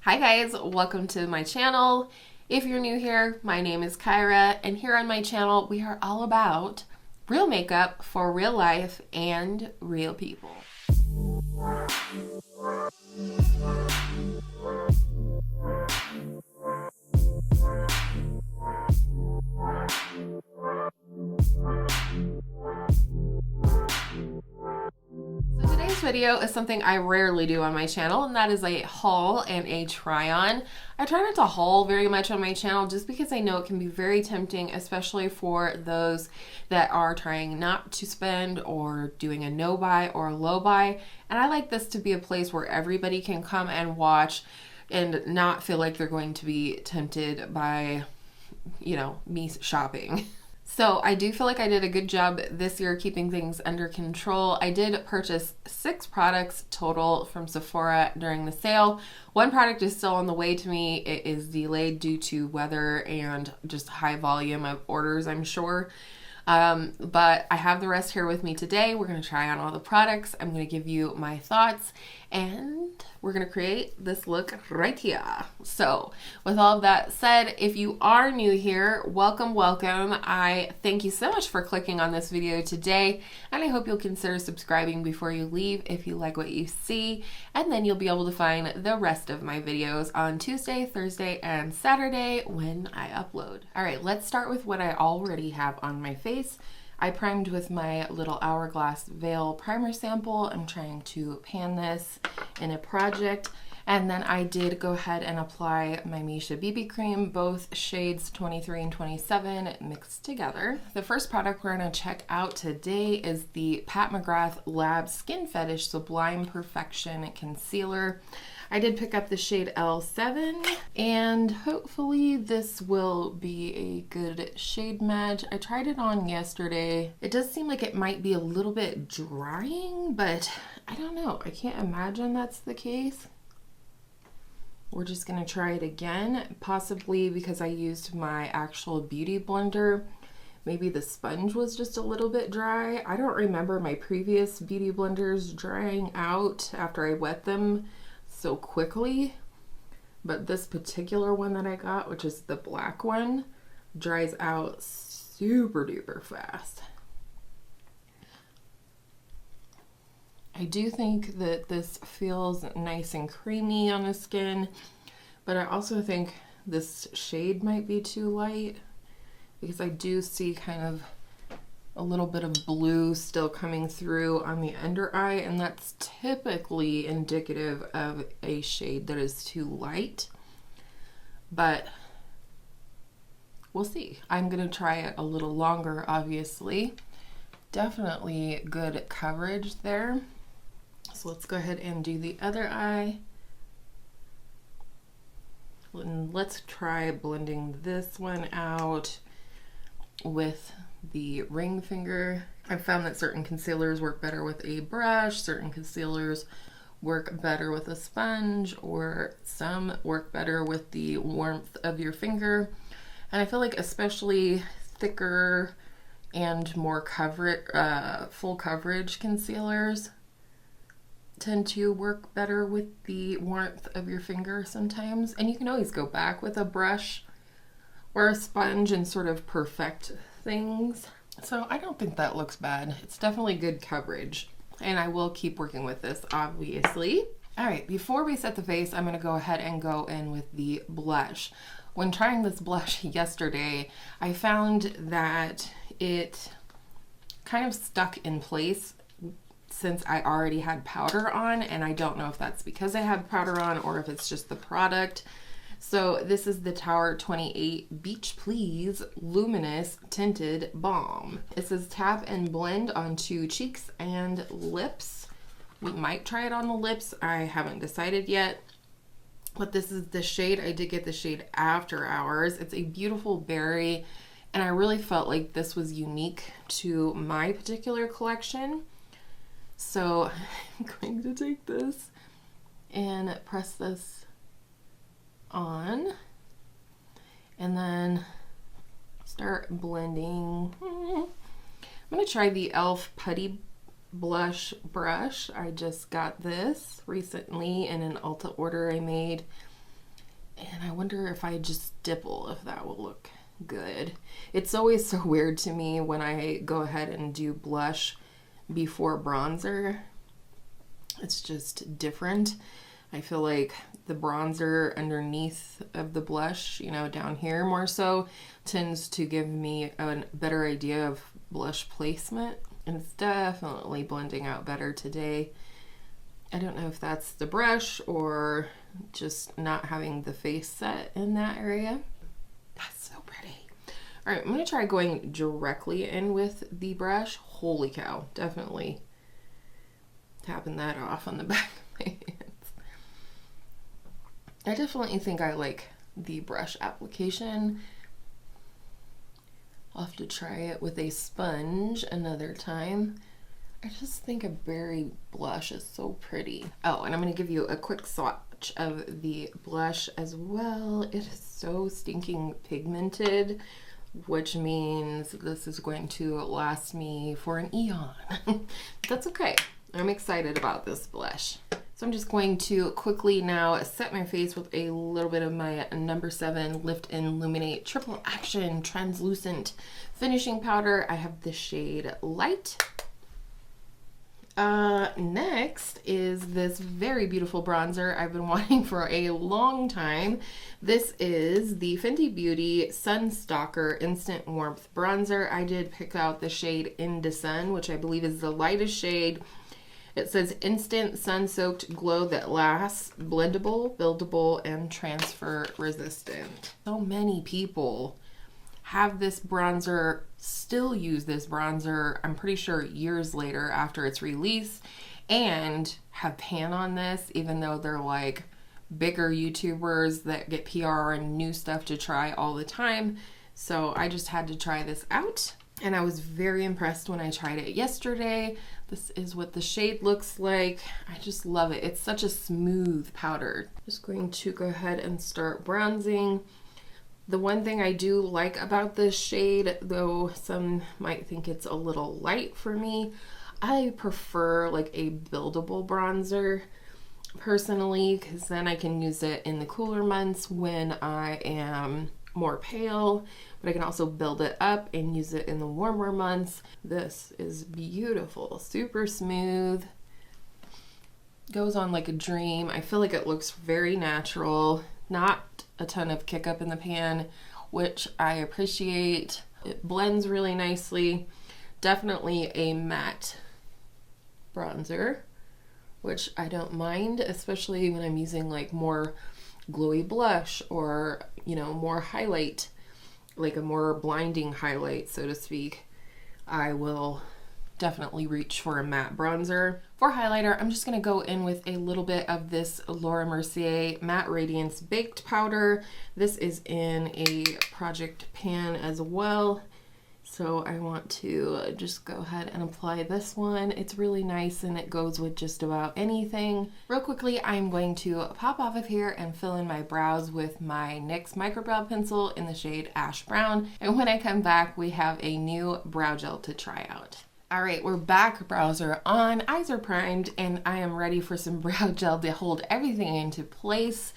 Hi guys, welcome to my channel. If you're new here, my name is Kyra, and here on my channel we are all about real makeup for real life and real people. Today's video is something I rarely do on my channel, and that is a haul and a try on. I try not to haul very much on my channel just because I know it can be very tempting, especially for those that are trying not to spend or doing a no buy or a low buy. And I like this to be a place where everybody can come and watch and not feel like they're going to be tempted by, you know, me shopping. So I do feel like I did a good job this year keeping things under control. I did purchase 6 products total from Sephora during the sale. One product is still on the way to me. It is delayed due to weather and just high volume of orders, I'm sure. But I have the rest here with me today. We're going to try on all the products. I'm going to give you my thoughts and we're going to create this look right here. So with all of that said, if you are new here, welcome. I thank you so much for clicking on this video today, and I hope you'll consider subscribing before you leave if you like what you see, and then you'll be able to find the rest of my videos on Tuesday, Thursday, and Saturday when I upload. All right, let's start with what I already have on my face. I primed with my little Hourglass Veil primer sample. I'm trying to pan this in a project. And then I did go ahead and apply my Missha BB cream, both shades 23 and 27 mixed together. The first product we're going to check out today is the Pat McGrath Lab Skin Fetish Sublime Perfection Concealer. I did pick up the shade L7, and hopefully this will be a good shade match. I tried it on yesterday. It does seem like it might be a little bit drying, but I don't know. I can't imagine that's the case. We're just gonna try it again, possibly because I used my actual beauty blender. Maybe the sponge was just a little bit dry. I don't remember my previous beauty blenders drying out after I wet them so quickly, but this particular one that I got, which is the black one, dries out super duper fast. I do think that this feels nice and creamy on the skin, but I also think this shade might be too light because I do see kind of a little bit of blue still coming through on the under eye, and that's typically indicative of a shade that is too light, but we'll see. I'm gonna try it a little longer, obviously. Definitely good coverage there. So let's go ahead and do the other eye. And let's try blending this one out with the ring finger. I've found that certain concealers work better with a brush, certain concealers work better with a sponge, or some work better with the warmth of your finger. And I feel like especially thicker and more coverage, full coverage concealers tend to work better with the warmth of your finger sometimes. And you can always go back with a brush or a sponge and sort of perfect things. So I don't think that looks bad. It's definitely good coverage, and I will keep working with this, obviously. All right, before we set the face, I'm going to go ahead and go in with the blush. When trying this blush yesterday, I found that it kind of stuck in place since I already had powder on, and I don't know if that's because I had powder on or if it's just the product. So this is the Tower 28 Beach Please Luminous Tinted Balm. It says tap and blend onto cheeks and lips. We might try it on the lips. I haven't decided yet. But this is the shade. I did get the shade After Hours. It's a beautiful berry, and I really felt like this was unique to my particular collection. So I'm going to take this and press this on and then start blending. I'm going to try the e.l.f. Putty Blush Brush. I just got this recently in an Ulta order I made. And I wonder if I just dipple, if that will look good. It's always so weird to me when I go ahead and do blush before bronzer. It's just different. I feel like the bronzer underneath of the blush, you know, down here more so, tends to give me a better idea of blush placement. And it's definitely blending out better today. I don't know if that's the brush or just not having the face set in that area. That's so pretty. All right, I'm gonna try going directly in with the brush. Holy cow, definitely tapping that off on the back of my hands. I definitely think I like the brush application. I'll have to try it with a sponge another time. I just think a berry blush is so pretty. Oh, and I'm gonna give you a quick swatch of the blush as well. It is so stinking pigmented, which means this is going to last me for an eon. That's okay. I'm excited about this blush. So I'm just going to quickly now set my face with a little bit of my number 7 Lift and Illuminate Triple Action Translucent Finishing Powder. I have the shade Light. Next is this very beautiful bronzer I've been wanting for a long time. This is the Fenty Beauty Stalk'r Instant Warmth Bronzer. I did pick out the shade Inda Sun, which I believe is the lightest shade. It says instant sun-soaked glow that lasts, blendable, buildable, and transfer resistant. So many people have this bronzer, still use this bronzer, I'm pretty sure years later after its release, and have pan on this, even though they're like bigger YouTubers that get PR and new stuff to try all the time. So I just had to try this out, and I was very impressed when I tried it yesterday. This is what the shade looks like. I just love it. It's such a smooth powder. Just going to go ahead and start bronzing. The one thing I do like about this shade, though some might think it's a little light for me, I prefer like a buildable bronzer personally, because then I can use it in the cooler months when I am more pale, but I can also build it up and use it in the warmer months. This is beautiful, super smooth, goes on like a dream. I feel like it looks very natural, not a ton of kick up in the pan, which I appreciate. It blends really nicely. Definitely a matte bronzer, which I don't mind, especially when I'm using like more glowy blush or, you know, more highlight, like a more blinding highlight, so to speak. I will definitely reach for a matte bronzer. For highlighter, I'm just going to go in with a little bit of this Laura Mercier Matte Radiance Baked Powder. This is in a project pan as well. So I want to just go ahead and apply this one. It's really nice and it goes with just about anything. Real quickly, I'm going to pop off of here and fill in my brows with my NYX MicroBrow pencil in the shade Ash Brown. And when I come back, we have a new brow gel to try out. All right, we're back. Brows are on, eyes are primed, and I am ready for some brow gel to hold everything into place.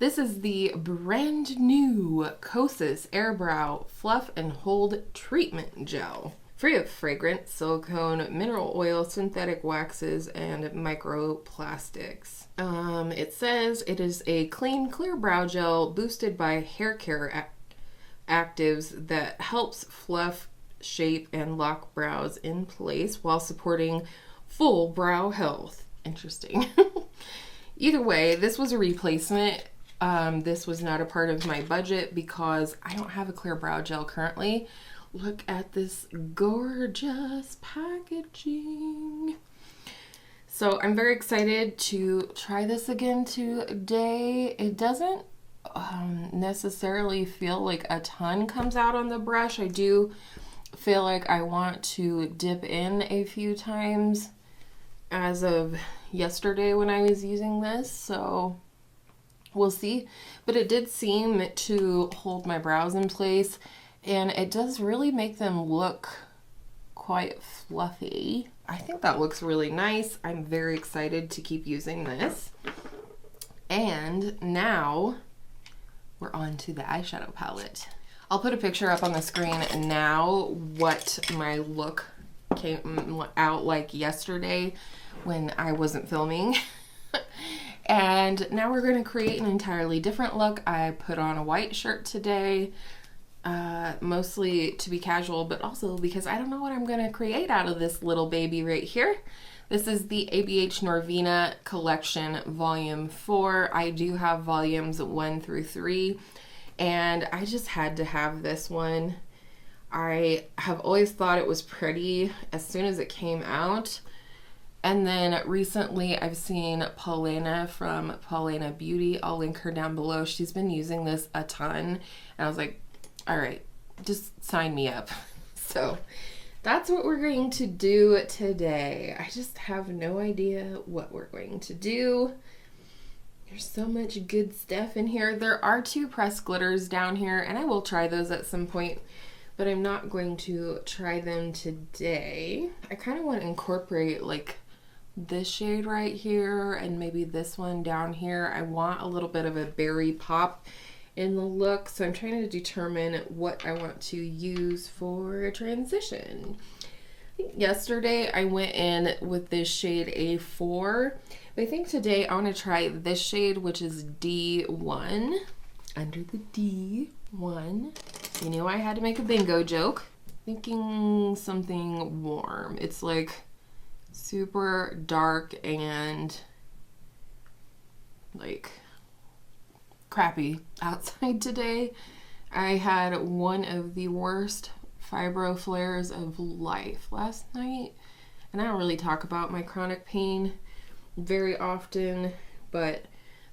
This is the brand new Kosas Airbrow Fluff and Hold Treatment Gel. Free of fragrance, silicone, mineral oil, synthetic waxes, and microplastics. It says it is a clean, clear brow gel boosted by hair care actives that helps fluff, shape, and lock brows in place while supporting full brow health. Interesting. Either way, this was a replacement. This was not a part of my budget because I don't have a clear brow gel currently. Look at this gorgeous packaging. So I'm very excited to try this again today. It doesn't necessarily feel like a ton comes out on the brush. I do feel like I want to dip in a few times as of yesterday when I was using this, so we'll see. But it did seem to hold my brows in place, and it does really make them look quite fluffy. I think that looks really nice. I'm very excited to keep using this. And now we're on to the eyeshadow palette. I'll put a picture up on the screen now what my look came out like yesterday when I wasn't filming. And now we're going to create an entirely different look. I put on a white shirt today, mostly to be casual, but also because I don't know what I'm going to create out of this little baby right here. This is the ABH Norvina Collection Volume 4. I do have volumes 1 through 3, and I just had to have this one. I have always thought it was pretty as soon as it came out. And then recently I've seen Paulina from Paulina Beauty. I'll link her down below. She's been using this a ton. And I was like, all right, just sign me up. So that's what we're going to do today. I just have no idea what we're going to do. There's so much good stuff in here. There are 2 pressed glitters down here, and I will try those at some point, but I'm not going to try them today. I kind of want to incorporate like this shade right here and maybe this one down here. I want a little bit of a berry pop in the look, so I'm trying to determine what I want to use for a transition. I think yesterday I went in with this shade A4, but I think today I want to try this shade, which is D1, under the D1. You knew I had to make a bingo joke. Thinking something warm. It's like super dark and like crappy outside today. I had one of the worst fibro flares of life last night, and I don't really talk about my chronic pain very often, but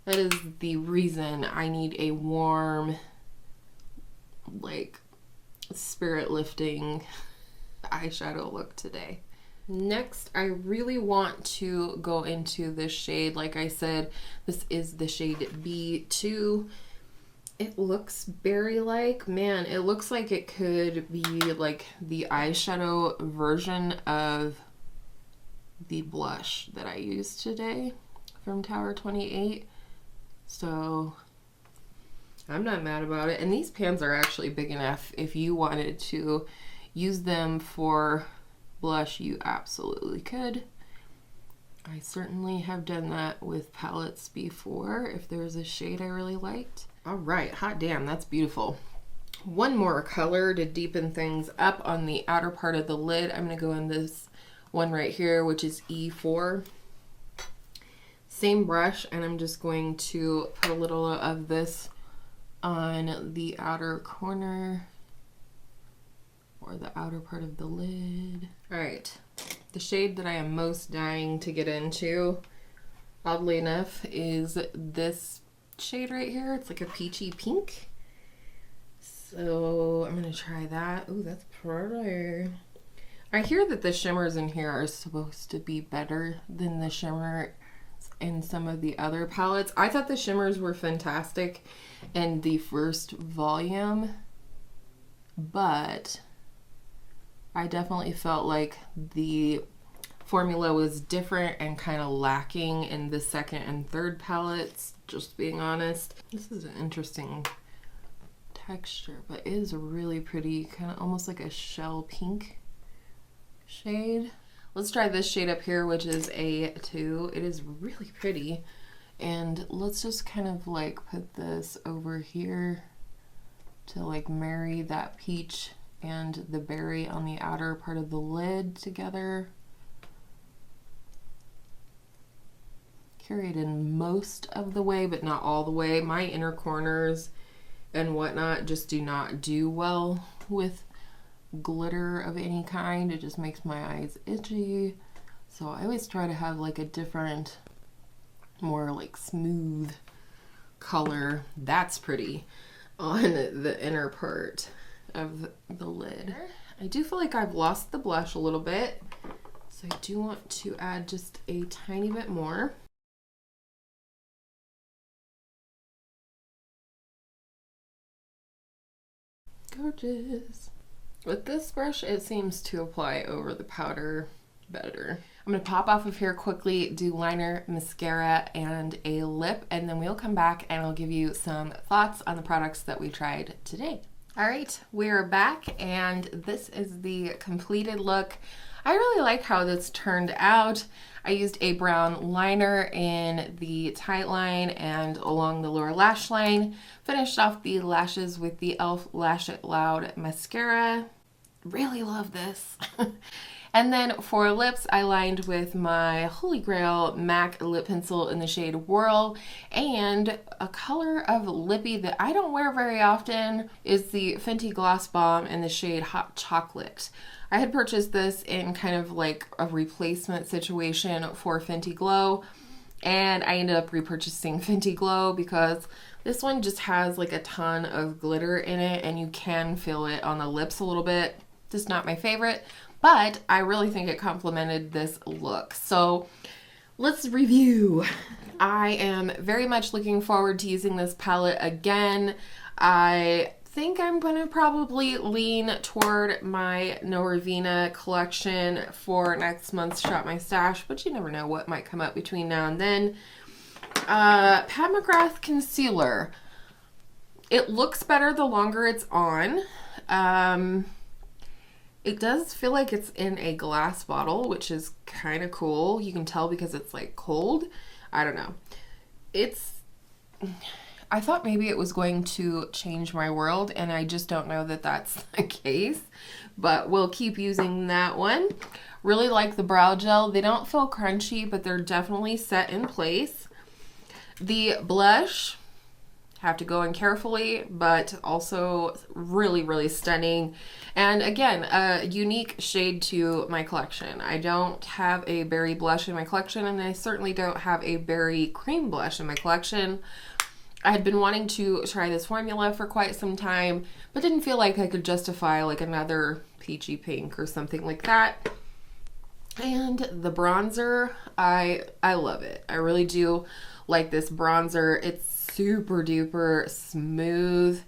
that is the reason I need a warm, like spirit lifting eyeshadow look today. Next, I really want to go into this shade. Like I said, this is the shade B2. It looks berry-like. Man, it looks like it could be like the eyeshadow version of the blush that I used today from Tower 28. So I'm not mad about it. And these pans are actually big enough. If you wanted to use them for blush, you absolutely could. I certainly have done that with palettes before if there's a shade I really liked. All right, hot damn, that's beautiful. One more color to deepen things up on the outer part of the lid. I'm gonna go in this one right here, which is E4. Same brush, and I'm just going to put a little of this on the outer corner or the outer part of the lid. All right, the shade that I am most dying to get into, oddly enough, is this shade right here. It's like a peachy pink. So I'm gonna try that. Ooh, that's pretty. I hear that the shimmers in here are supposed to be better than the shimmer in some of the other palettes. I thought the shimmers were fantastic in the first volume, but I definitely felt like the formula was different and kind of lacking in the second and third palettes, just being honest. This is an interesting texture, but it is really pretty, kind of almost like a shell pink shade. Let's try this shade up here, which is A2. It is really pretty. And let's just kind of like put this over here to like marry that peach and the berry on the outer part of the lid together. Carry it in most of the way, but not all the way. My inner corners and whatnot just do not do well with glitter of any kind. It just makes my eyes itchy. So I always try to have like a different, more like smooth color. That's pretty on the inner part of the lid. I do feel like I've lost the blush a little bit, so I do want to add just a tiny bit more. Gorgeous. With this brush, it seems to apply over the powder better. I'm going to pop off of here quickly, do liner, mascara, and a lip, and then we'll come back and I'll give you some thoughts on the products that we tried today. All right, we're back, and this is the completed look. I really like how this turned out. I used a brown liner in the tight line and along the lower lash line. Finished off the lashes with the e.l.f. Lash It Loud mascara. Really love this. And then for lips, I lined with my Holy Grail MAC lip pencil in the shade Whirl, and a color of lippy that I don't wear very often is the Fenty Gloss Bomb in the shade Hot Choc-Lit. I had purchased this in kind of like a replacement situation for Fenty Glow, and I ended up repurchasing Fenty Glow because this one just has like a ton of glitter in it and you can feel it on the lips a little bit. Just not my favorite, but I really think it complemented this look. So let's review. I am very much looking forward to using this palette again. I think I'm gonna probably lean toward my Norvina collection for next month's Shop My Stash, but you never know what might come up between now and then. Pat McGrath concealer. It looks better the longer it's on. It does feel like it's in a glass bottle, which is kind of cool. You can tell because it's like cold. I don't know. I thought maybe it was going to change my world, and I just don't know that that's the case, but we'll keep using that one. Really like the brow gel. They don't feel crunchy, but they're definitely set in place. The blush, have to go in carefully, but also really, really stunning. And again, a unique shade to my collection. I don't have a berry blush in my collection, and I certainly don't have a berry cream blush in my collection. I had been wanting to try this formula for quite some time, but didn't feel like I could justify like another peachy pink or something like that. And the bronzer, I love it. I really do like this bronzer. It's super duper smooth.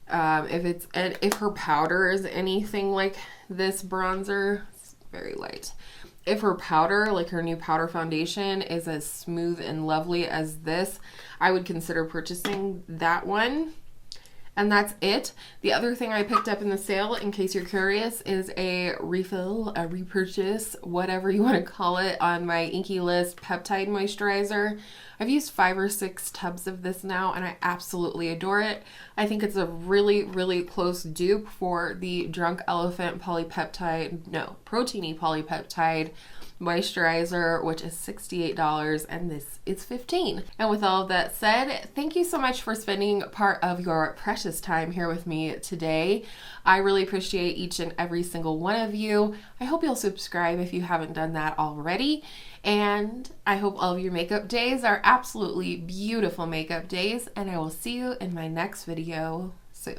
If her powder is anything like this bronzer, it's very light. If her powder, like her new powder foundation, is as smooth and lovely as this, I would consider purchasing that one. And that's it. The other thing I picked up in the sale, in case you're curious, is a refill, a repurchase, whatever you want to call it, on my Inky List Peptide Moisturizer. I've used 5 or 6 tubs of this now, and I absolutely adore it. I think it's a really, really close dupe for the Drunk Elephant Proteiny Polypeptide Moisturizer, which is $68, and this is $15. And with all of that said, thank you so much for spending part of your precious time here with me today. I really appreciate each and every single one of you. I hope you'll subscribe if you haven't done that already. And I hope all of your makeup days are absolutely beautiful makeup days, and I will see you in my next video soon.